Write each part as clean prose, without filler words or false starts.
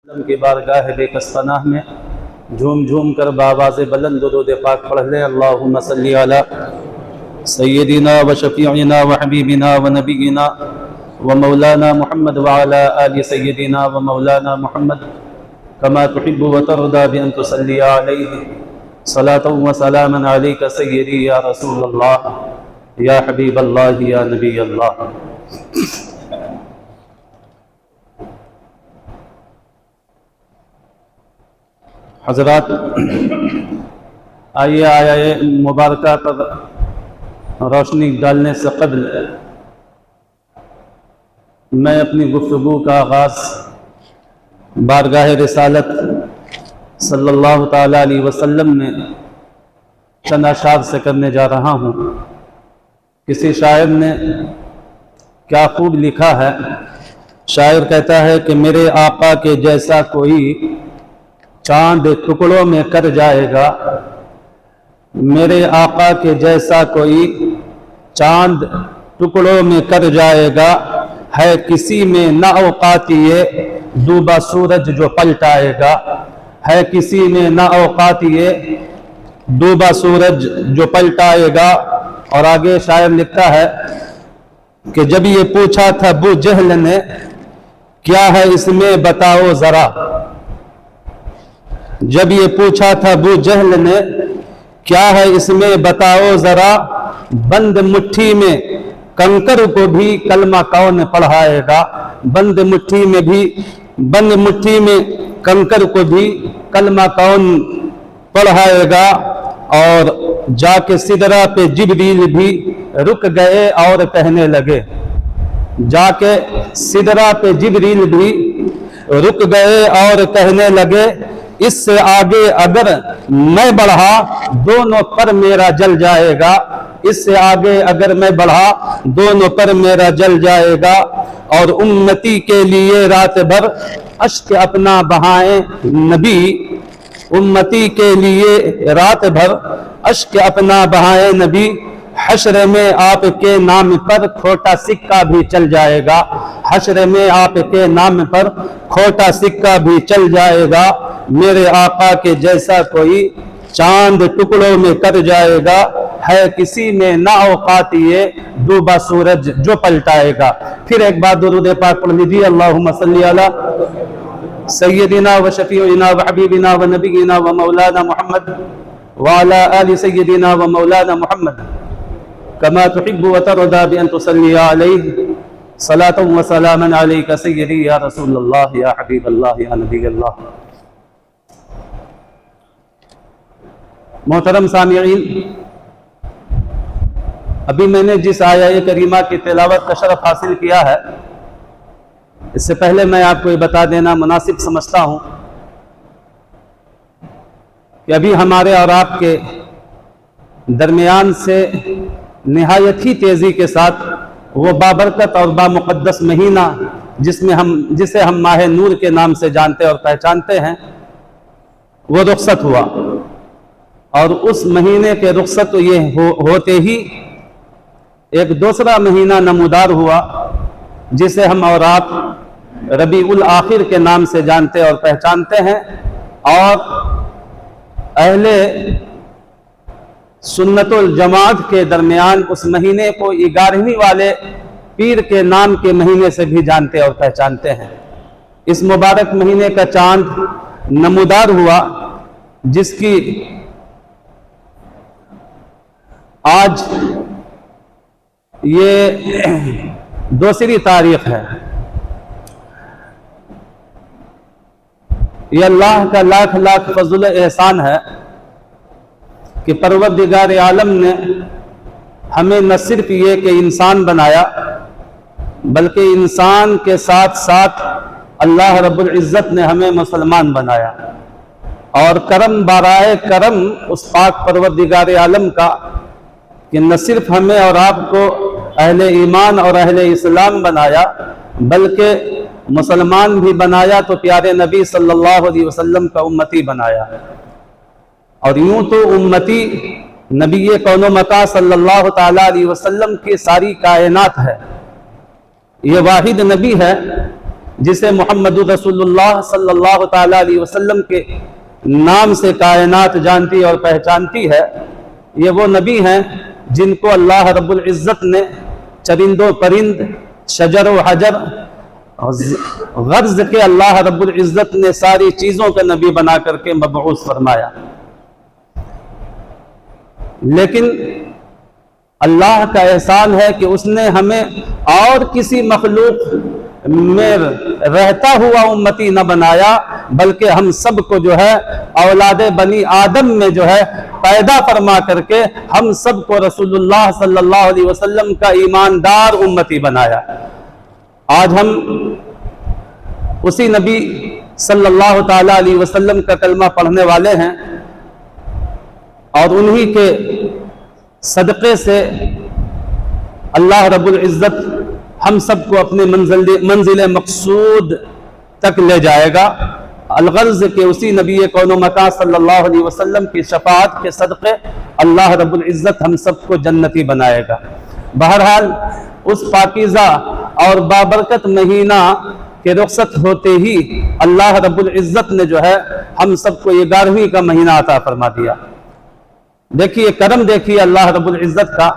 کی بارگاہ بے کس پناہ میں جھوم جھوم کر بآواز بلند درود پاک پڑھ لیں۔ اللہم صلی علی سیدنا و شفیعنا و حبیبنا و نبینا و مولانا محمد وعلی آل سیدنا و مولانا محمد کما تحب و ترضى بأن تصلی علیہ صلاة و سلاما علیک سیدی یا رسول اللہ یا حبیب اللہ یا نبی اللہ۔ حضرات، آئیے آیہ مبارکہ پر روشنی ڈالنے سے قبل میں اپنی گفتگو کا آغاز بارگاہ رسالت صلی اللہ تعالیٰ علیہ وسلم میں چند اشعار سے کرنے جا رہا ہوں۔ کسی شاعر نے کیا خوب لکھا ہے۔ شاعر کہتا ہے کہ میرے آقا کے جیسا کوئی چاند ٹکڑوں میں کر جائے گا، میرے آقا کے جیسا کوئی چاند ٹکڑوں میں کر جائے گا، ہے کسی میں نہ اوقات یہ ڈوبا سورج جو پلٹائے گا، ہے کسی میں نہ اوقات یہ ڈوبا سورج جو پلٹائے گا۔ اور آگے شاعر لکھتا ہے کہ جب یہ پوچھا تھا ابو جہل نے کیا ہے اس میں بتاؤ ذرا، جب یہ پوچھا تھا ابو جہل نے کیا ہے اس میں بتاؤ ذرا، بند مٹھی میں کنکر کو بھی کلمہ کون پڑھائے گا، بند مٹھی میں کنکر کو بھی کلمہ کون پڑھائے گا۔ اور جا کے سدرہ پہ جبریل بھی رک گئے اور کہنے لگے، جا کے سدرہ پہ جبریل بھی رک گئے اور کہنے لگے، اس سے آگے اگر میں بڑھا دونوں پر میرا جل جائے گا، اس سے آگے اگر میں بڑھا دونوں پر میرا جل جائے گا۔ اور امتی کے لیے رات بھر اشک اپنا بہائیں نبی، امتی کے لیے رات بھر اشک اپنا بہائیں نبی، حشر میں آپ کے نام پر کھوٹا سکہ بھی چل جائے گا، حشر میں آپ کے نام پر کھوٹا سکہ بھی چل جائے گا، میرے آقا کے جیسا کوئی چاند ٹکڑوں میں کر جائے گا، ہے کسی میں نہ اوقات یہ ڈوبا سورج جو پلٹائے گا۔ پھر ایک بار درود پاک پڑھ لیجیے۔ اللہم صلی علی سیدنا و شفیعنا و حبیبنا و نبینا و مولانا محمد وعلی آل سیدنا و مولانا محمد کما تحب و ترضى بأن تصلی علیہ صلاة و سلاما علیک سیدی یا رسول اللہ یا حبیب اللہ یا نبی اللہ۔ محترم سامعین، ابھی میں نے جس آیہ کریمہ کی تلاوت کا شرف حاصل کیا ہے، اس سے پہلے میں آپ کو یہ بتا دینا مناسب سمجھتا ہوں کہ ابھی ہمارے اور آپ کے درمیان سے نہایت ہی تیزی کے ساتھ وہ بابرکت اور بامقدس مہینہ جسے ہم ماہ نور کے نام سے جانتے اور پہچانتے ہیں، وہ رخصت ہوا۔ اور اس مہینے کے رخصت یہ ہوتے ہی ایک دوسرا مہینہ نمودار ہوا جسے ہم اور آپ ربیع الاخر کے نام سے جانتے اور پہچانتے ہیں، اور اہل سنت الجماعت کے درمیان اس مہینے کو 11ویں والے پیر کے نام کے مہینے سے بھی جانتے اور پہچانتے ہیں۔ اس مبارک مہینے کا چاند نمودار ہوا جس کی آج یہ دوسری تاریخ ہے۔ یہ اللہ کا لاکھ لاکھ فضل احسان ہے کہ پروردگار عالم نے ہمیں نہ صرف یہ کہ انسان بنایا، بلکہ انسان کے ساتھ ساتھ اللہ رب العزت نے ہمیں مسلمان بنایا۔ اور کرم بارائے کرم اس پاک پروردگار عالم کا کہ نہ صرف ہمیں اور آپ کو اہل ایمان اور اہل اسلام بنایا، بلکہ مسلمان بھی بنایا تو پیارے نبی صلی اللہ علیہ وسلم کا امتی بنایا۔ اور یوں تو امتی نبی کون و مکان صلی اللہ تعالیٰ علیہ وسلم کی ساری کائنات ہے۔ یہ واحد نبی ہے جسے محمد رسول اللہ صلی اللہ تعالیٰ علیہ وسلم کے نام سے کائنات جانتی اور پہچانتی ہے، یہ وہ نبی ہیں جن کو اللہ رب العزت نے چرند و پرند، شجر و حجر، غرض کے اللہ رب العزت نے ساری چیزوں کا نبی بنا کر کے مبعوث فرمایا۔ لیکن اللہ کا احسان ہے کہ اس نے ہمیں اور کسی مخلوق میں رہتا ہوا امتی نہ بنایا، بلکہ ہم سب کو جو ہے اولاد بنی آدم میں جو ہے پیدا فرما کر کے ہم سب کو رسول اللہ صلی اللہ علیہ وسلم کا ایماندار امتی بنایا۔ آج ہم اسی نبی صلی اللہ تعالیٰ علیہ وسلم کا کلمہ پڑھنے والے ہیں، اور انہی کے صدقے سے اللہ رب العزت ہم سب کو اپنے منزل مقصود تک لے جائے گا، الغرض کہ اسی نبی کون و مکان صلی اللہ علیہ وسلم کی شفاعت کے صدقے اللہ رب العزت ہم سب کو جنتی بنائے گا۔ بہرحال اس پاکیزہ اور بابرکت مہینہ کے رخصت ہوتے ہی اللہ رب العزت نے جو ہے ہم سب کو 11ویں کا مہینہ عطا فرما دیا۔ دیکھیے کرم، دیکھیے اللہ رب العزت کا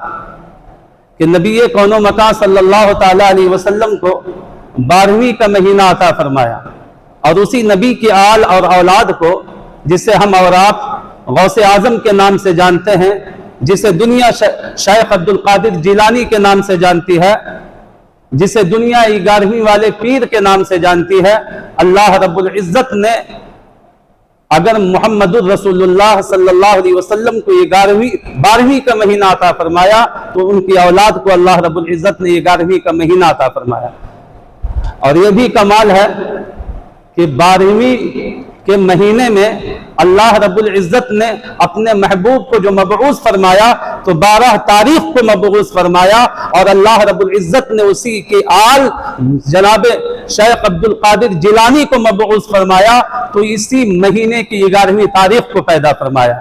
کہ نبی کون و مکان صلی اللہ تعالیٰ علیہ وسلم کو 12ویں کا مہینہ عطا فرمایا، اور اسی نبی کی آل اور اولاد کو، جسے ہم اور آپ غوث اعظم کے نام سے جانتے ہیں، جسے دنیا شیخ عبد القادر جیلانی کے نام سے جانتی ہے، جسے دنیا 11ویں والے پیر کے نام سے جانتی ہے، اللہ رب العزت نے اگر محمد الرسول اللہ صلی اللہ علیہ وسلم کو 12ویں کا مہینہ عطا فرمایا تو ان کی اولاد کو اللہ رب العزت نے 11ویں کا مہینہ عطا فرمایا۔ اور یہ بھی کمال ہے کہ 12ویں کے مہینے میں اللہ رب العزت نے اپنے محبوب کو جو مبعوث فرمایا تو 12 تاریخ کو مبعوث فرمایا، اور اللہ رب العزت نے اسی کے آل جناب شیخ عبد القادر جیلانی کو مبعوث فرمایا تو اسی مہینے کی 11ویں تاریخ کو پیدا فرمایا۔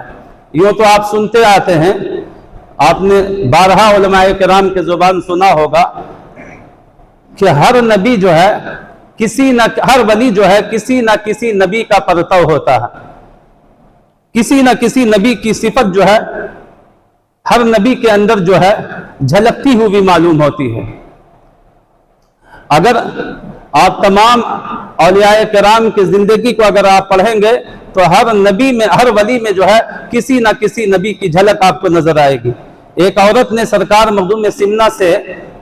یوں تو آپ سنتے آتے ہیں، آپ نے بارہا علماء کرام کے زبان سنا ہوگا کہ ہر نبی جو ہے ہر ولی جو ہے کسی نہ کسی نبی کا پرتو ہوتا ہے، کسی نہ کسی نبی کی صفت جو ہے ہر نبی کے اندر جو ہے جھلکتی ہوئی معلوم ہوتی ہے۔ اگر آپ تمام اولیاء کرام کی زندگی کو اگر آپ پڑھیں گے تو ہر نبی میں، ہر ولی میں جو ہے کسی نہ کسی نبی کی جھلک آپ کو نظر آئے گی۔ ایک عورت نے سرکار مخدوم سمنہ سے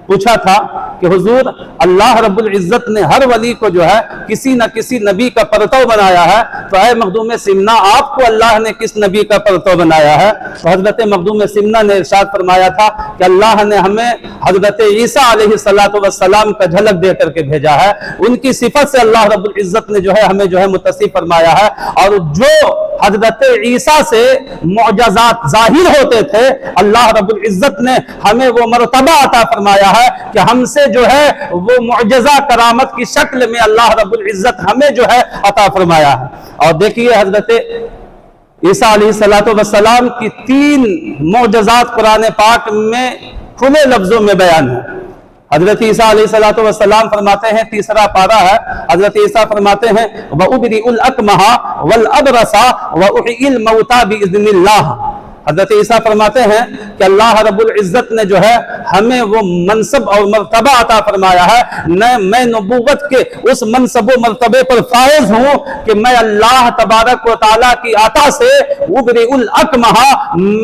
پوچھا تھا کہ حضور، اللہ رب العزت نے ہر ولی کو جو ہے کسی نہ کسی نبی کا پرتو بنایا ہے، تو اے مخدوم سمنہ آپ کو اللہ نے کس نبی کا پرتو بنایا ہے؟ تو حضرت مخدوم سمنہ نے ارشاد فرمایا تھا کہ اللہ نے ہمیں حضرت عیسیٰ علیہ السلام کا جھلک دے کر کے بھیجا ہے، ان کی صفت سے اللہ رب العزت نے جو ہے ہمیں جو ہے متصف فرمایا ہے، اور جو حضرت عیسیٰ سے معجزات ظاہر ہوتے تھے اللہ رب العزت نے ہمیں وہ مرتبہ عطا فرمایا ہے کہ ہم سے جو ہے وہ معجزہ کرامت کی شکل میں اللہ رب العزت ہمیں جو ہے عطا فرمایا ہے۔ اور دیکھیے حضرت عیسیٰ علیہ السلام کی 3 معجزات قرآن پاک میں کھلے لفظوں میں بیان ہے۔ حضرت عیسیٰ علیہ السلام فرماتے ہیں، تیسرا پارہ ہے، حضرت عیسیٰ فرماتے ہیں وَأُبْرِئُ الْأَكْمَحَ وَالْأَبْرَصَ وَأُحْيِي الْمَوْتَى بِإِذْنِ اللَّهِ۔ حضرت عیسیٰ فرماتے ہیں کہ اللہ رب العزت نے جو ہے ہمیں وہ منصب اور مرتبہ عطا فرمایا ہے، میں نبوت کے اس منصب و مرتبے پر فائز ہوں کہ میں اللہ تبارک و تعالیٰ کی عطا سے ابرئ الاکمہ،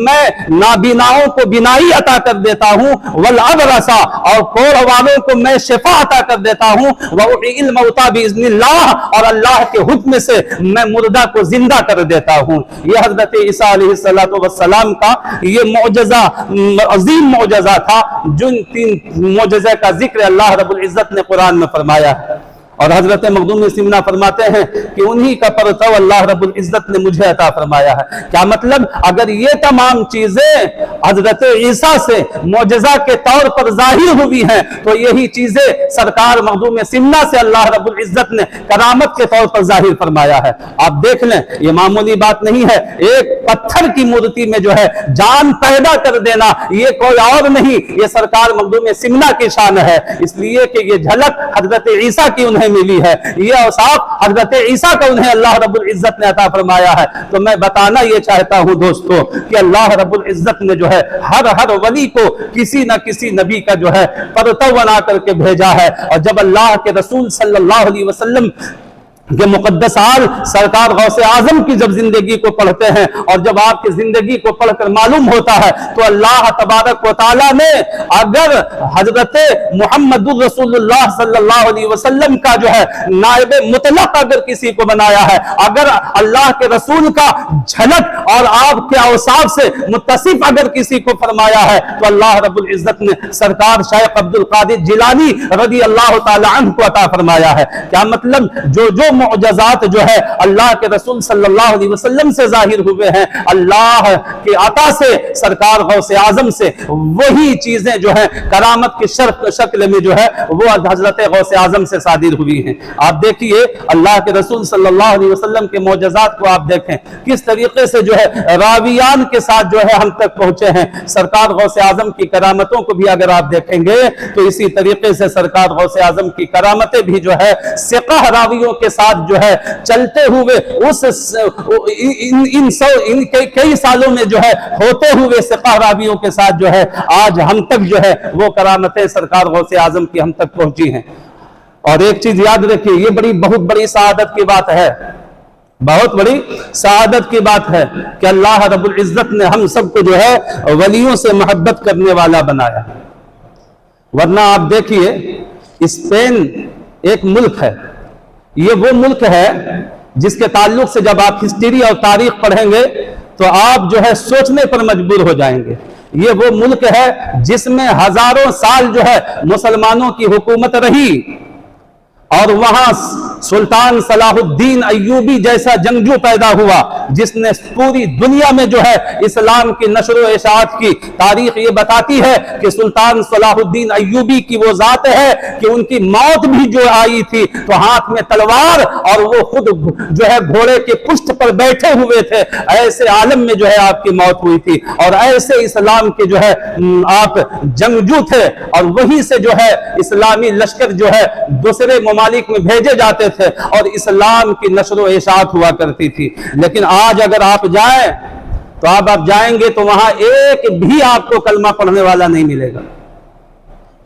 میں نابیناؤں کو بینائی عطا کر دیتا ہوں، والابرص اور کوڑ والوں کو میں شفا عطا کر دیتا ہوں، واحیی الموتى باذن اللہ اور اللہ کے حکم سے میں مردہ کو زندہ کر دیتا ہوں۔ یہ حضرت عیسیٰ علیہ السلام کا یہ معجزہ عظیم معجزہ تھا، جن 3 معجزے کا ذکر اللہ رب العزت نے قرآن میں فرمایا ہے۔ اور حضرت مخدوم سمنہ فرماتے ہیں کہ انہی کا پرتو اللہ رب العزت نے مجھے عطا فرمایا ہے۔ کیا مطلب؟ اگر یہ تمام چیزیں حضرت عیسیٰ سے معجزہ کے طور پر ظاہر ہوئی ہیں تو یہی چیزیں سرکار مخدوم سمنہ سے اللہ رب العزت نے کرامت کے طور پر ظاہر فرمایا ہے۔ آپ دیکھ لیں، یہ معمولی بات نہیں ہے، ایک پتھر کی مورتی میں جو ہے جان پیدا کر دینا یہ کوئی اور نہیں، یہ سرکار مخدوم سمنہ کی شان ہے، اس لیے کہ یہ جھلک حضرت عیسیٰ کی انہیں انہیں ملی ہے، یہ اوصاف حضرت عیسیٰ کا انہیں اللہ رب العزت نے عطا فرمایا ہے۔ تو میں بتانا یہ چاہتا ہوں دوستو کہ اللہ رب العزت نے جو ہے ہر ولی کو کسی نہ کسی نبی کا جو ہے پرتو بنا کر کے بھیجا ہے، اور جب اللہ کے رسول صلی اللہ علیہ وسلم کہ مقدس آل سرکار غوث اعظم کی جب زندگی کو پڑھتے ہیں اور جب آپ کی زندگی کو پڑھ کر معلوم ہوتا ہے تو اللہ تبارک و تعالیٰ نے اگر حضرت محمد الرسول اللہ صلی اللہ علیہ وسلم کا جو ہے نائب مطلق اگر کسی کو بنایا ہے، اگر اللہ کے رسول کا جھلک اور آپ کے اوصاف سے متصف اگر کسی کو فرمایا ہے تو اللہ رب العزت نے سرکار شیخ عبد القادر جیلانی رضی اللہ تعالی عنہ کو عطا فرمایا ہے۔ کیا مطلب؟ جو معجزات جو ہے اللہ کے رسول صلی اللہ علیہ وسلم سے ظاہر ہوئے ہیں، اللہ کے عطا سے سرکار غوث اعظم سے وہی چیزیں جو ہے کرامت کی شکل میں جو ہے وہ حضرت غوث اعظم سے صادر ہوئی ہیں۔ آپ دیکھیے اللہ کے رسول صلی اللہ علیہ وسلم کے معجزات کو آپ دیکھیں کس طریقے سے جو ہے راویان کے ساتھ جو ہے ہم تک پہنچے ہیں۔ سرکار غوث اعظم کی کرامتوں کو بھی اگر آپ دیکھیں گے تو اسی طریقے سے سرکار غوث اعظم کی کرامتیں بھی جو ہے ثقہ راویوں کے ساتھ جو ہے چلتے ہوئے ان کئی سالوں میں جو ہے ہوتے ہوئے ثقہ راویوں کے ساتھ جو ہے آج ہم تک جو ہے وہ کرامتیں سرکار غوث اعظم کی ہم تک پہنچی ہیں۔ اور ایک چیز یاد رکھیے، یہ بہت بڑی سعادت کی بات ہے، بہت بڑی سعادت کی بات ہے کہ اللہ رب العزت نے ہم سب کو جو ہے ولیوں سے محبت کرنے والا بنایا۔ ورنہ آپ دیکھیے اسپین ایک ملک ہے، یہ وہ ملک ہے جس کے تعلق سے جب آپ ہسٹری اور تاریخ پڑھیں گے تو آپ جو ہے سوچنے پر مجبور ہو جائیں گے۔ یہ وہ ملک ہے جس میں ہزاروں سال جو ہے مسلمانوں کی حکومت رہی، اور وہاں سلطان صلاح الدین ایوبی جیسا جنگجو پیدا ہوا جس نے پوری دنیا میں جو ہے اسلام کی نشر و اشاعت کی۔ تاریخ یہ بتاتی ہے کہ سلطان صلاح الدین ایوبی کی وہ ذات ہے کہ ان کی موت بھی جو آئی تھی تو ہاتھ میں تلوار اور وہ خود جو ہے گھوڑے کے پشت پر بیٹھے ہوئے تھے، ایسے عالم میں جو ہے آپ کی موت ہوئی تھی، اور ایسے اسلام کے جو ہے آپ جنگجو تھے، اور وہیں سے جو ہے اسلامی لشکر جو ہے دوسرے ممالک میں بھیجے جاتے تھے اور اسلام کی نشر و اشاعت ہوا کرتی تھی۔ لیکن آج اگر آپ جائیں تو آپ جائیں گے تو وہاں ایک بھی آپ کو کلمہ پڑھنے والا نہیں ملے گا،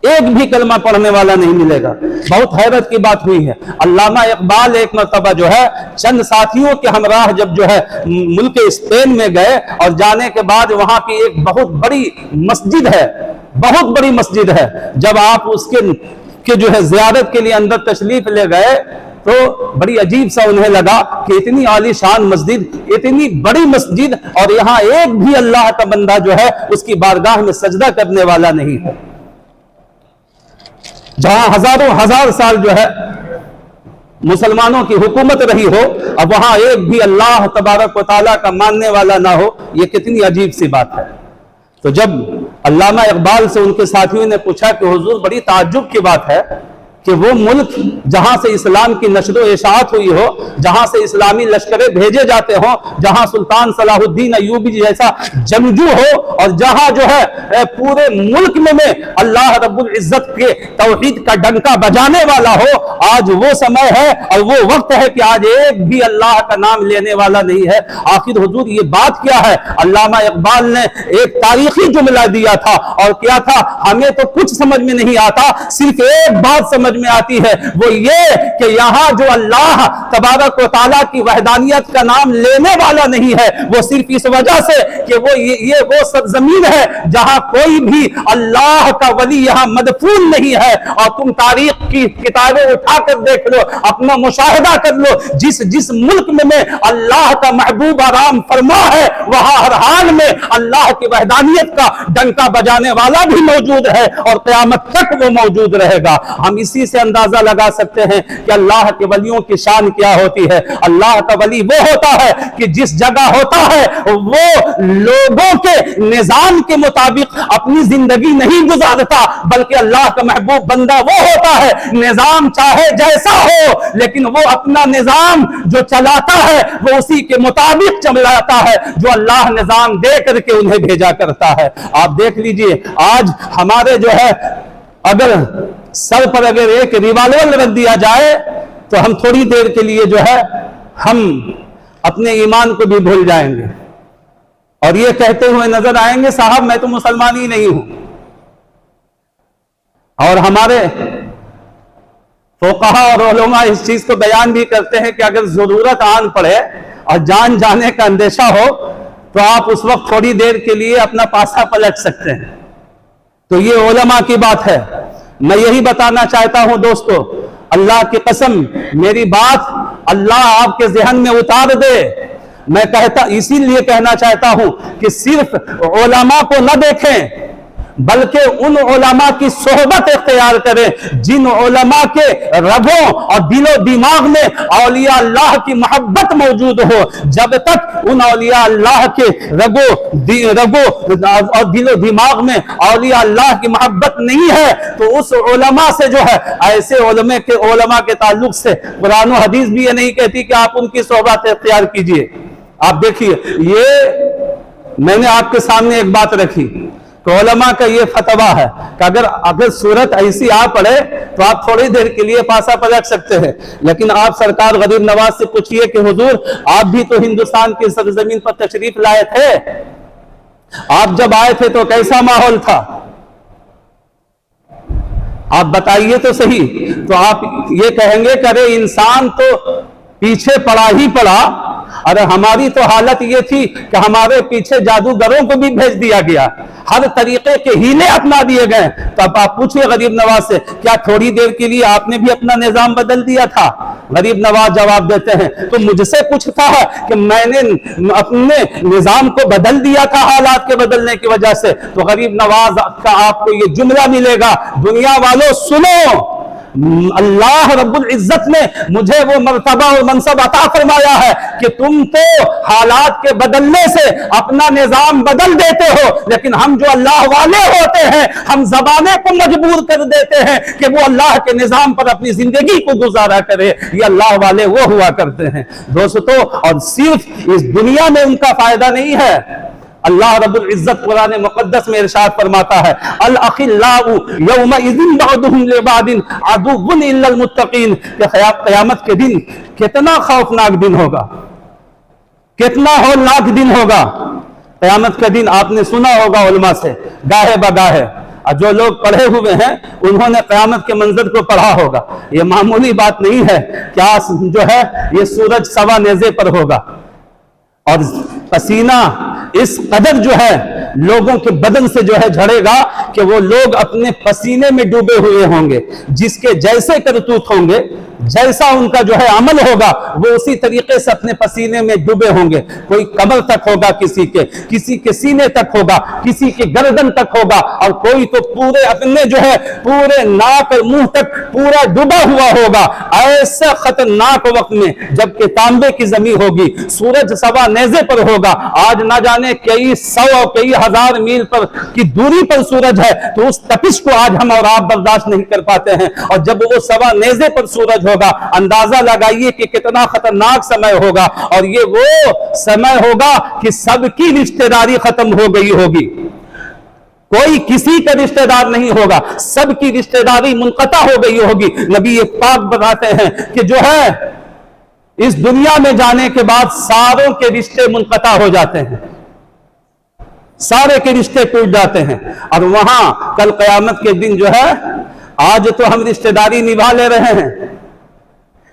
ایک بھی کلمہ پڑھنے والا نہیں ملے گا۔ بہت حیرت کی بات ہوئی ہے۔ علامہ اقبال ایک مرتبہ جو ہے چند ساتھیوں کے ہمراہ جب جو ہے ملک اسپین میں گئے اور جانے کے بعد وہاں کی ایک بہت بڑی مسجد ہے، بہت بڑی مسجد ہے، جب آپ اس کے جو ہے زیارت کے لیے اندر تشریف لے گئے تو بڑی عجیب سا انہیں لگا کہ اتنی عالی شان مسجد، اتنی بڑی مسجد، اور یہاں ایک بھی اللہ کا بندہ جو ہے اس کی بارگاہ میں سجدہ کرنے والا نہیں ہے۔ جہاں ہزاروں ہزار سال جو ہے مسلمانوں کی حکومت رہی ہو، اب وہاں ایک بھی اللہ تبارک و تعالیٰ کا ماننے والا نہ ہو، یہ کتنی عجیب سی بات ہے۔ تو جب علامہ اقبال سے ان کے ساتھیوں نے پوچھا کہ حضور بڑی تعجب کی بات ہے کہ وہ ملک جہاں سے اسلام کی نشر و اشاعت ہوئی ہو، جہاں سے اسلامی لشکریں بھیجے جاتے ہوں، جہاں سلطان صلاح الدین ایوبی جیسا جنگجو ہو، اور جہاں جو ہے پورے ملک میں اللہ رب العزت کے توحید کا ڈنکا بجانے والا ہو، آج وہ سمے ہے اور وہ وقت ہے کہ آج ایک بھی اللہ کا نام لینے والا نہیں ہے۔ آخر حضور یہ بات کیا ہے؟ علامہ اقبال نے ایک تاریخی جملہ دیا تھا، اور کیا تھا؟ ہمیں تو کچھ سمجھ میں نہیں آتا، صرف ایک بات سمجھ میں آتی ہے، وہ یہ کہ یہاں جو اللہ تبارک و تعالیٰ کی وحدانیت کا نام لینے والا نہیں ہے، وہ صرف اس وجہ سے کہ وہ سرزمین ہے جہاں کوئی بھی اللہ کا ولی یہاں مدفون نہیں ہے۔ اور تم تاریخ کی کتابیں اٹھا کر دیکھ لو، اپنا مشاہدہ کر لو، جس ملک میں اللہ کا محبوب آرام فرما ہے وہاں ہر حال میں اللہ کی وحدانیت کا ڈنکا بجانے والا بھی موجود ہے، اور قیامت تک وہ موجود رہے گا۔ ہم اسی سے اندازہ لگا سکتے ہیں کہ اللہ کے ولیوں کی شان کیا ہوتی ہے۔ اللہ کا ولی وہ ہوتا ہے کہ جس جگہ ہوتا ہے وہ لوگوں کے نظام کے مطابق اپنی زندگی نہیں گزارتا، بلکہ اللہ کا محبوب بندہ وہ ہوتا ہے نظام چاہے جیسا ہو لیکن وہ اپنا نظام جو چلاتا ہے وہ اسی کے مطابق چلاتا ہے جو اللہ نظام دے کر کے انہیں بھیجا کرتا ہے۔ آپ دیکھ لیجئے آج ہمارے جو ہے اگر سر پر اگر ایک ریوالور رکھ دیا جائے تو ہم تھوڑی دیر کے لیے جو ہے ہم اپنے ایمان کو بھی بھول جائیں گے اور یہ کہتے ہوئے نظر آئیں گے صاحب میں تو مسلمان ہی نہیں ہوں. اور ہمارے فقہا اور علماء اس چیز کو بیان بھی کرتے ہیں کہ اگر ضرورت آن پڑے اور جان جانے کا اندیشہ ہو تو آپ اس وقت تھوڑی دیر کے لیے اپنا پاسا پلٹ سکتے ہیں. تو یہ علماء کی بات ہے. میں یہی بتانا چاہتا ہوں دوستو، اللہ کی قسم میری بات اللہ آپ کے ذہن میں اتار دے. میں اسی لیے کہنا چاہتا ہوں کہ صرف علماء کو نہ دیکھیں بلکہ ان علماء کی صحبت اختیار کریں جن علماء کے رگوں اور دل و دماغ میں اولیاء اللہ کی محبت موجود ہو. جب تک ان اولیاء اللہ کے رگوں اور دل و دماغ میں اولیاء اللہ کی محبت نہیں ہے تو اس علماء سے جو ہے ایسے علماء کے تعلق سے قرآن و حدیث بھی یہ نہیں کہتی کہ آپ ان کی صحبت اختیار کیجئے. آپ دیکھیے، یہ میں نے آپ کے سامنے ایک بات رکھی کہ علماء کا یہ فتویٰ ہے کہ اگر صورت ایسی آ پڑے تو آپ تھوڑی دیر کے لیے پاسا پلٹ سکتے ہیں. لیکن آپ سرکار غریب نواز سے پوچھئے کہ حضور آپ بھی تو ہندوستان کی سرزمین پر تشریف لائے تھے، آپ جب آئے تھے تو کیسا ماحول تھا؟ آپ بتائیے تو صحیح. تو آپ یہ کہیں گے کہ ارے انسان تو پیچھے پڑا ہی پڑا، اور ہماری تو حالت یہ تھی کہ ہمارے پیچھے جادوگروں کو بھی بھیج دیا گیا، ہر طریقے کے ہیلے اپنا دیے گئے. تو اب آپ پوچھئے غریب نواز سے کیا تھوڑی دیر کے لیے آپ نے بھی اپنا نظام بدل دیا تھا؟ غریب نواز جواب دیتے ہیں تو مجھ سے پوچھتا ہے کہ میں نے اپنے نظام کو بدل دیا تھا حالات کے بدلنے کی وجہ سے. تو غریب نواز کا آپ کو یہ جملہ ملے گا، دنیا والوں سنو، اللہ رب العزت نے مجھے وہ مرتبہ اور منصب عطا فرمایا ہے کہ تم تو حالات کے بدلنے سے اپنا نظام بدل دیتے ہو، لیکن ہم جو اللہ والے ہوتے ہیں ہم زبانیں کو مجبور کر دیتے ہیں کہ وہ اللہ کے نظام پر اپنی زندگی کو گزارا کرے. یہ اللہ والے وہ ہوا کرتے ہیں دوستو. اور صرف اس دنیا میں ان کا فائدہ نہیں ہے. اللہ رب العزت قرآن مقدس میں ارشاد فرماتا ہے الاخلاء یومئذ بعضهم لبعض عدو الا المتقین، کہ قیامت کے دن کتنا خوفناک دن ہوگا، کتنا ہولناک دن ہوگا. قیامت کا دن آپ نے سنا ہوگا علماء سے گاہے بگاہے، جو لوگ پڑھے ہوئے ہیں انہوں نے قیامت کے منظر کو پڑھا ہوگا. یہ معمولی بات نہیں ہے کیا جو ہے یہ سورج سوا نیزے پر ہوگا اور پسینہ اس قدر جو ہے لوگوں کے بدن سے جو ہے جھڑے گا کہ وہ لوگ اپنے پسینے میں ڈوبے ہوئے ہوں گے. جس کے جیسے کرتوت ہوں گے، جیسا ان کا جو ہے عمل ہوگا وہ اسی طریقے سے اپنے پسینے میں ڈوبے ہوں گے. کوئی کمر تک ہوگا، کسی کے سینے تک ہوگا، کسی کے گردن تک ہوگا، اور کوئی تو پورے اپنے جو ہے پورے ناک اور منہ تک پورا ڈوبا ہوا ہوگا. ایسا خطرناک وقت میں جبکہ تانبے کی زمین ہوگی، سورج سوا نیزے پر ہوگا، آج نہ جانے کئی سو کئی ہزار میل پر کی دوری پر سورج ہے، تو اس تپش کو آج ہم اور آپ برداشت نہیں کر پاتے ہیں. اور جب وہ سوا نیزے پر سورج ہوگا اندازہ لگائیے کہ کتنا خطرناک سمے ہوگا. اور یہ وہ سمے ہوگا کہ سب کی رشتہ داری ختم ہو گئی ہوگی، کوئی کسی کا رشتہ دار نہیں ہوگا، سب کی رشتہ داری منقطع ہو گئی ہوگی. نبی پاک بتاتے ہیں کہ جو ہے اس دنیا میں جانے کے بعد ساروں کے رشتے منقطع ہو جاتے ہیں، سارے کے رشتے ٹوٹ جاتے ہیں. اور وہاں کل قیامت کے دن جو ہے آج تو ہم رشتہ داری نبھا لے رہے ہیں،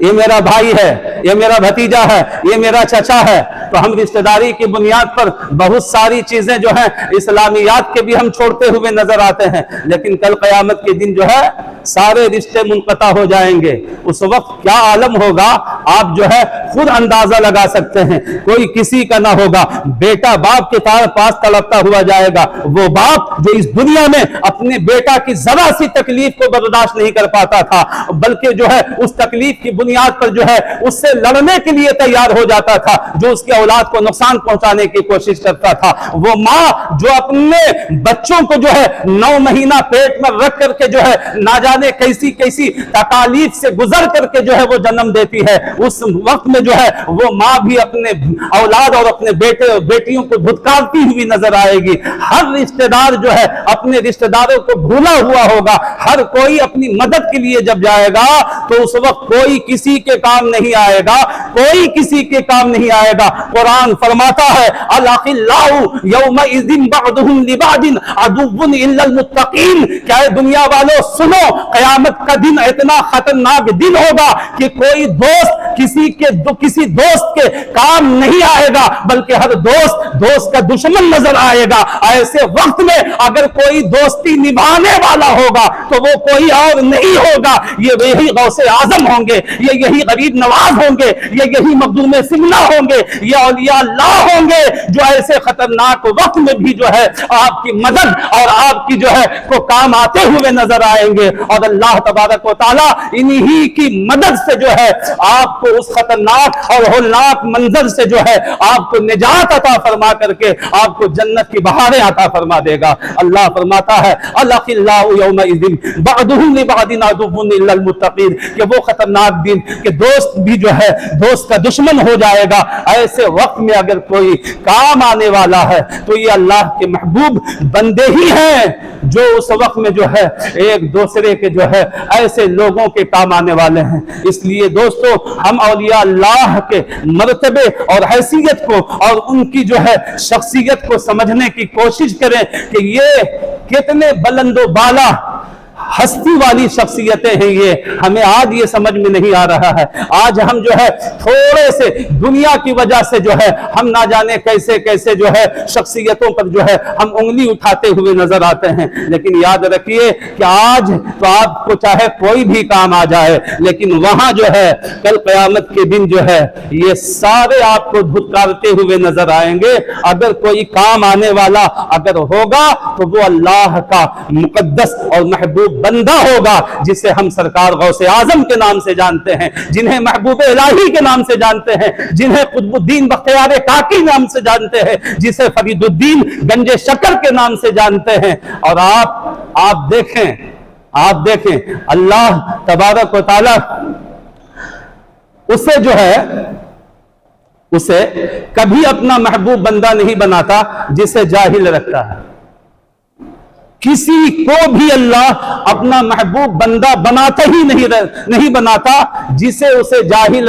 یہ میرا بھائی ہے، یہ میرا بھتیجا ہے، یہ میرا چچا ہے، تو ہم رشتہ داری کی بنیاد پر بہت ساری چیزیں جو ہیں اسلامیات کے بھی ہم چھوڑتے ہوئے نظر آتے ہیں. لیکن کل قیامت کے دن جو ہے سارے رشتے منقطع ہو جائیں گے. اس وقت کیا عالم ہوگا آپ جو ہے خود اندازہ لگا سکتے ہیں. کوئی کسی کا نہ ہوگا، بیٹا باپ کے پاس تڑپتا ہوا جائے گا، وہ باپ جو اس دنیا میں اپنے بیٹا کی ذرا سی تکلیف کو برداشت نہیں کر پاتا تھا، بلکہ جو ہے اس تکلیف کی بنیاد پر جو ہے اس سے لڑنے کے لیے تیار ہو جاتا تھا، جو اس کی اولاد کو نقصان پہنچانے کی کوشش کرتا تھا. وہ ماں جو اپنے بچوں کو جو ہے 9 مہینہ پیٹ میں رکھ کر کے جو ہے نہ جانے جانے کیسی کیسی تکالیف سے گزر کر کے جو ہے وہ جنم دیتی ہے، اس وقت میں جو ہے وہ ماں بھی اپنے اولاد اور اپنے بیٹے اور بیٹیوں کو دھتکارتی ہوئی نظر آئے گی۔ ہر رشتہ دار جو ہے اپنے رشتہ داروں کو بھولا ہوا ہوگا، ہر کوئی اپنی مدد کے لیے جب جائے گا تو اس وقت کوئی کسی کے کام نہیں آئے گا، کوئی کسی کے کام نہیں آئے گا۔ قرآن فرماتا ہے الاخلاء یومئذ بعضهم لبعض عدو الا المتقین، کیا دنیا والوں سنو، قیامت کا دن اتنا خطرناک دن ہوگا کہ کوئی دوست کسی دوست کے کام نہیں آئے گا، بلکہ ہر دوست کا دشمن نظر آئے گا۔ ایسے وقت میں اگر کوئی دوستی نبھانے والا ہوگا تو وہ کوئی اور نہیں ہوگا، یہ یہی غوث اعظم ہوں گے، یہ یہی غریب نواز ہوں گے، یہ یہی مخدوم سمنا ہوں گے، یہ اولیاء اللہ ہوں گے، جو ایسے خطرناک وقت میں بھی جو ہے آپ کی مدد اور آپ کی جو ہے کو کام آتے ہوئے نظر آئیں گے۔ اور اللہ تبارک و تعالیٰ انہی کی مدد سے جو ہے آپ کو اس خطرناک اور ہولناک منظر سے جو ہے آپ کو نجات عطا فرما کر کے آپ کو جنت کی بہاریں عطا فرما دے گا۔ اللہ فرماتا ہے الاخلاء یومئذ بعضهم لبعض عدو الا المتقین، کہ وہ خطرناک دن کہ دوست بھی جو ہے دوست کا دشمن ہو جائے گا۔ ایسے وقت میں اگر کوئی کام آنے والا ہے تو یہ اللہ کے محبوب بندے ہی ہیں جو اس وقت میں جو ہے ایک دوسرے کے جو ہے ایسے لوگوں کے کام آنے والے ہیں۔ اس لیے دوستو ہم اولیاء اللہ کے مرتبے اور حیثیت کو اور ان کی جو ہے شخصیت کو سمجھنے کی کوشش کریں کہ یہ کتنے بلند و بالا ہستی والی شخصیتیں ہیں۔ یہ ہمیں آج یہ سمجھ میں نہیں آ رہا ہے۔ آج ہم جو ہے تھوڑے سے دنیا کی وجہ سے جو ہے ہم نہ جانے کیسے کیسے جو ہے شخصیتوں پر جو ہے ہم انگلی اٹھاتے ہوئے نظر آتے ہیں، لیکن یاد رکھیے کہ آج تو آپ کو چاہے کوئی بھی کام آ جائے، لیکن وہاں جو ہے کل قیامت کے دن جو ہے یہ سارے آپ کو دھتکارتے ہوئے نظر آئیں گے۔ اگر کوئی کام آنے والا اگر ہوگا تو وہ اللہ کا مقدس اور محبوب بندہ ہوگا، جسے ہم سرکار غوث اعظم کے نام سے جانتے ہیں، جنہیں محبوب الہی کے نام سے جانتے ہیں، جنہیں قطب الدین بختیار کاکی نام سے جانتے ہیں، جسے فرید الدین گنج شکر کے نام سے جانتے ہیں۔ اور آپ دیکھیں اللہ تبارک و تعالی اسے کبھی اپنا محبوب بندہ نہیں بناتا جسے جاہل رکھتا ہے۔ کسی کو بھی اللہ اپنا محبوب بندہ بناتا ہی نہیں بناتا جسے اسے جاہل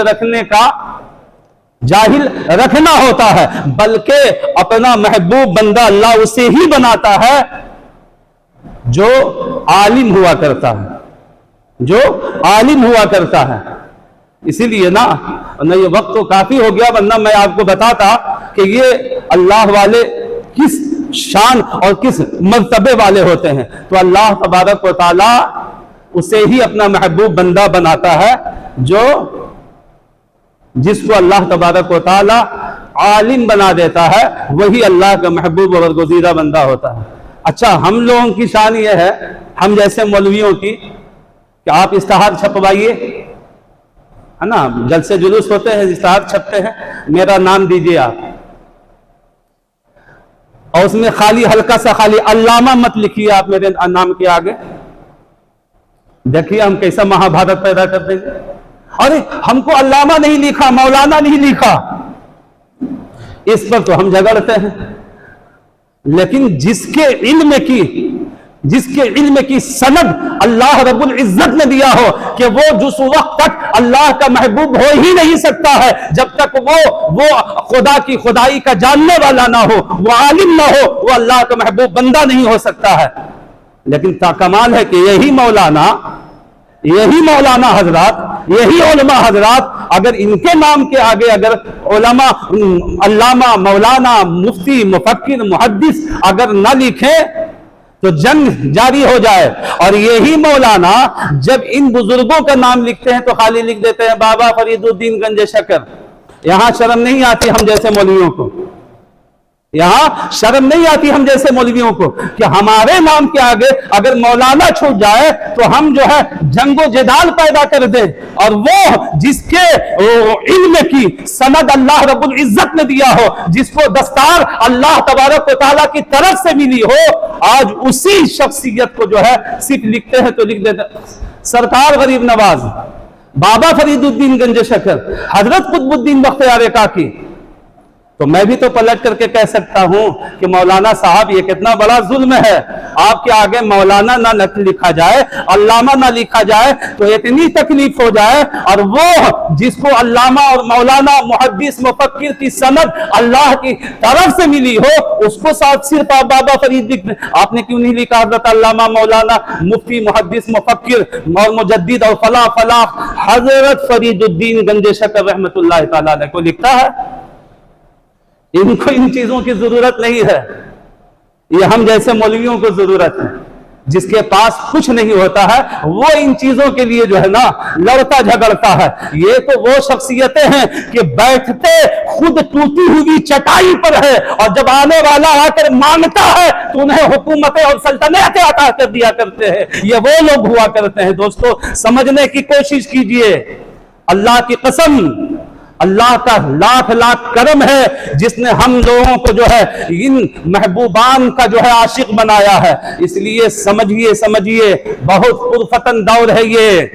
رکھنا ہوتا ہے، بلکہ اپنا محبوب بندہ اللہ اسے ہی بناتا ہے جو عالم ہوا کرتا ہے۔ اسی لیے نا یہ وقت تو کافی ہو گیا، ورنہ میں آپ کو بتاتا کہ یہ اللہ والے کس شان اور کس مرتبے والے ہوتے ہیں۔ تو اللہ تبارک و تعالی اسے ہی اپنا محبوب بندہ بناتا ہے جس کو اللہ تبارک و تعالی عالم بنا دیتا ہے، وہی اللہ کا محبوب اور گزیدہ بندہ ہوتا ہے۔ اچھا، ہم لوگوں کی شان یہ ہے، ہم جیسے مولویوں کی، کہ آپ اشتہار چھپوائیے، ہے نا، جلسے جلوس ہوتے ہیں، اشتہار چھپتے ہیں، میرا نام دیجئے آپ، اور اس میں خالی ہلکا سا خالی علامہ مت لکھیے آپ میرے نام کے آگے۔ دیکھیے ہم کیسا مہا بھارت پیدا کر دیں گے۔ ارے ہم کو علامہ نہیں لکھا، مولانا نہیں لکھا، اس پر تو ہم جھگڑتے ہیں۔ لیکن جس کے علم کی سند اللہ رب العزت نے دیا ہو کہ وہ جس وقت تک اللہ کا محبوب ہو ہی نہیں سکتا ہے جب تک وہ خدا کی خدائی کا جاننے والا نہ ہو، وہ عالم نہ ہو، وہ اللہ کا محبوب بندہ نہیں ہو سکتا ہے۔ لیکن کمال ہے کہ یہی مولانا حضرات، یہی علماء حضرات، اگر ان کے نام کے آگے اگر علماء، علامہ، مولانا، مفتی، مفکر، محدث اگر نہ لکھیں تو جنگ جاری ہو جائے۔ اور یہی مولانا جب ان بزرگوں کا نام لکھتے ہیں تو خالی لکھ دیتے ہیں بابا فرید الدین گنج شکر۔ یہاں شرم نہیں آتی ہم جیسے مولویوں کو، یہاں شرم نہیں آتی ہم جیسے مولویوں کو کہ ہمارے نام کے آگے اگر مولانا چھوٹ جائے تو ہم جو ہے جنگ و جدال پیدا کر دیں، اور وہ جس کے علم کی سند اللہ رب العزت نے دیا ہو، جس کو دستار اللہ تبارک و تعالیٰ کی طرف سے ملی ہو، آج اسی شخصیت کو جو ہے صرف لکھتے ہیں تو لکھ دیتے سرکار غریب نواز، بابا فرید الدین گنج شکر، حضرت قطب الدین بختیار کاکی. تو میں بھی تو پلٹ کر کے کہہ سکتا ہوں کہ مولانا صاحب یہ کتنا بڑا ظلم ہے. آپ کے آگے مولانا نہ لکھا جائے، علامہ نہ لکھا جائے تو اتنی تکلیف ہو جائے، اور وہ جس کو علامہ اور مولانا محدث مفکر کی سند اللہ کی طرف سے ملی ہو اس کو ساتھ صرف بابا فرید آپ نے کیوں نہیں لکھا حضرت علامہ مولانا مفتی محدث مفکر اور مجدد اور فلاں فلاں حضرت فرید الدین گنج شکر رحمت اللہ تعالیٰ علیہ کو لکھتا ہے؟ ان کو ان چیزوں کی ضرورت نہیں ہے. یہ ہم جیسے مولویوں کو ضرورت ہے. جس کے پاس کچھ نہیں ہوتا ہے وہ ان چیزوں کے لیے جو ہے نا لڑتا جھگڑتا ہے. یہ تو وہ شخصیتیں ہیں کہ بیٹھتے خود ٹوٹی ہوئی چٹائی پر ہے، اور جب آنے والا آ کر مانگتا ہے تو انہیں حکومتیں اور سلطنتیں عطا کر دیا کرتے ہیں. یہ وہ لوگ ہوا کرتے ہیں. دوستو سمجھنے کی کوشش کیجئے. اللہ کی قسم، اللہ کا لاکھ لاکھ کرم ہے جس نے ہم لوگوں کو جو ہے ان محبوبان کا جو ہے عاشق بنایا ہے. اس لیے سمجھیے بہت پرفتن دور ہے، یہ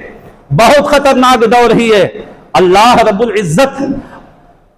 بہت خطرناک دور ہے یہ. اللہ رب العزت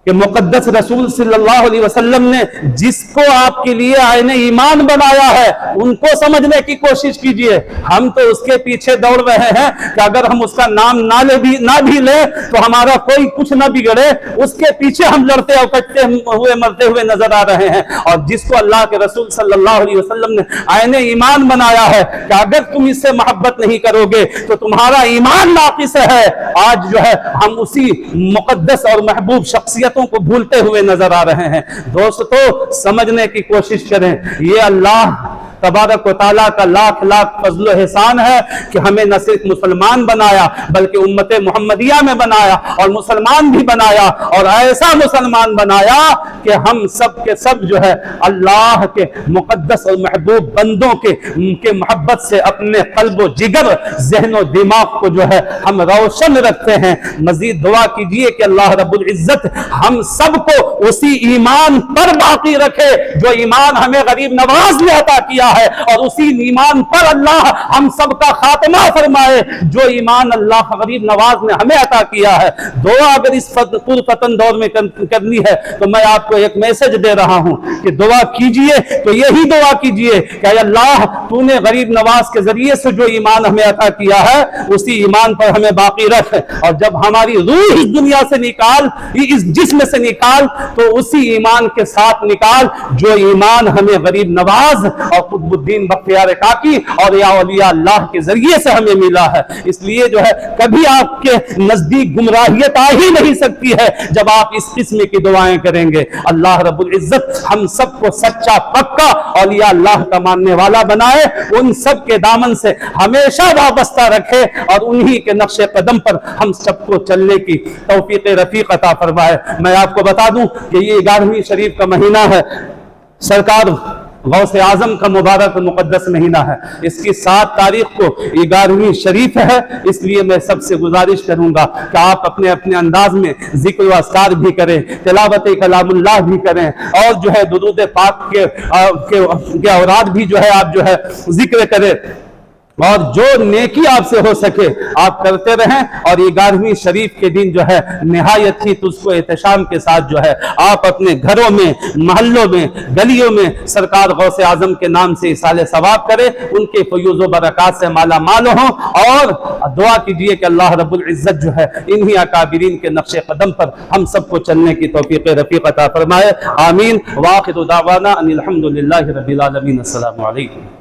کہ مقدس رسول صلی اللہ علیہ وسلم نے جس کو آپ کے لیے آئین ایمان بنایا ہے ان کو سمجھنے کی کوشش کیجئے. ہم تو اس کے پیچھے دوڑ رہے ہیں کہ اگر ہم اس کا نام نہ بھی لیں تو ہمارا کوئی کچھ نہ بگڑے. اس کے پیچھے ہم لڑتے اور کٹتے ہوئے مرتے ہوئے نظر آ رہے ہیں. اور جس کو اللہ کے رسول صلی اللہ علیہ وسلم نے آئین ایمان بنایا ہے کہ اگر تم اس سے محبت نہیں کرو گے تو تمہارا ایمان ناقص ہے. آج جو ہے ہم اسی مقدس اور محبوب شخصیت کو بھولتے ہوئے نظر آ رہے ہیں. دوستو سمجھنے کی کوشش کریں. یہ اللہ تبارک و تعالیٰ کا لاکھ لاکھ فضل و احسان ہے کہ ہمیں نہ صرف مسلمان بنایا بلکہ امت محمدیہ میں بنایا اور مسلمان بھی بنایا، اور ایسا مسلمان بنایا کہ ہم سب کے سب جو ہے اللہ کے مقدس اور محبوب بندوں کے محبت سے اپنے قلب و جگر ذہن و دماغ کو جو ہے ہم روشن رکھتے ہیں. مزید دعا کیجئے کہ اللہ رب العزت ہم سب کو اسی ایمان پر باقی رکھے جو ایمان ہمیں غریب نواز نے عطا کیا ہے، اور اسی ایمان پر اللہ ہم سب کا خاتمہ فرمائے جو ایمان اللہ غریب نواز نے ہمیں عطا کیا ہے. دعا اگر اس پرفتن دور میں کرنی ہے تو میں آپ کو ایک میسج دے رہا ہوں کہ دعا کیجئے تو یہی دعا کیجئے کہ اے اللہ تو نے غریب نواز کے ذریعے سے جو ایمان ہمیں عطا کیا ہے اسی ایمان پر ہمیں باقی رکھ، اور جب ہماری روح اس دنیا سے نکال، اس جسم سے نکال، تو اسی ایمان کے ساتھ نکال جو ایمان ہمیں غریب نواز اور قطب الدین بختیار کاکی اور یا اولیاء اللہ کے ذریعے سے ہمیں ملا ہے. اس لیے جو ہے کبھی آپ کے نزدیک گمراہیت آ ہی نہیں سکتی ہے جب آپ اس قسم کی دعائیں کریں گے. اللہ رب العزت ہم سب کو سچا پکا اولیاء اللہ کا ماننے والا بنائے، ان سب کے دامن سے ہمیشہ وابستہ رکھے، اور انہی کے نقش قدم پر ہم سب کو چلنے کی توفیق رفیق عطا فرمائے. میں آپ کو بتا دوں کہ یہ 11ویں شریف کا مہینہ ہے، سرکار غوث اعظم کا مبارک مقدس مہینہ ہے. اس کی 7 تاریخ کو 11ویں شریف ہے. اس لیے میں سب سے گزارش کروں گا کہ آپ اپنے اپنے انداز میں ذکر و اذکار بھی کریں، تلاوت کلام اللہ بھی کریں، اور جو ہے درود پاک کے اوراد بھی جو ہے آپ جو ہے ذکر کریں، اور جو نیکی آپ سے ہو سکے آپ کرتے رہیں. اور 11ویں شریف کے دن جو ہے نہایت ہی تجھ کو احتشام کے ساتھ جو ہے آپ اپنے گھروں میں، محلوں میں، گلیوں میں سرکار غوث اعظم کے نام سے اصالہ ثواب کرے، ان کے فیوز و برکات سے مالا مال ہوں، اور دعا کیجئے کہ اللہ رب العزت جو ہے انہی اکابرین کے نقش قدم پر ہم سب کو چلنے کی توفیق رفیق عطا فرمائے. آمین. وآخر دعوانا ان الحمد للہ رب العالمین. السلام علیکم.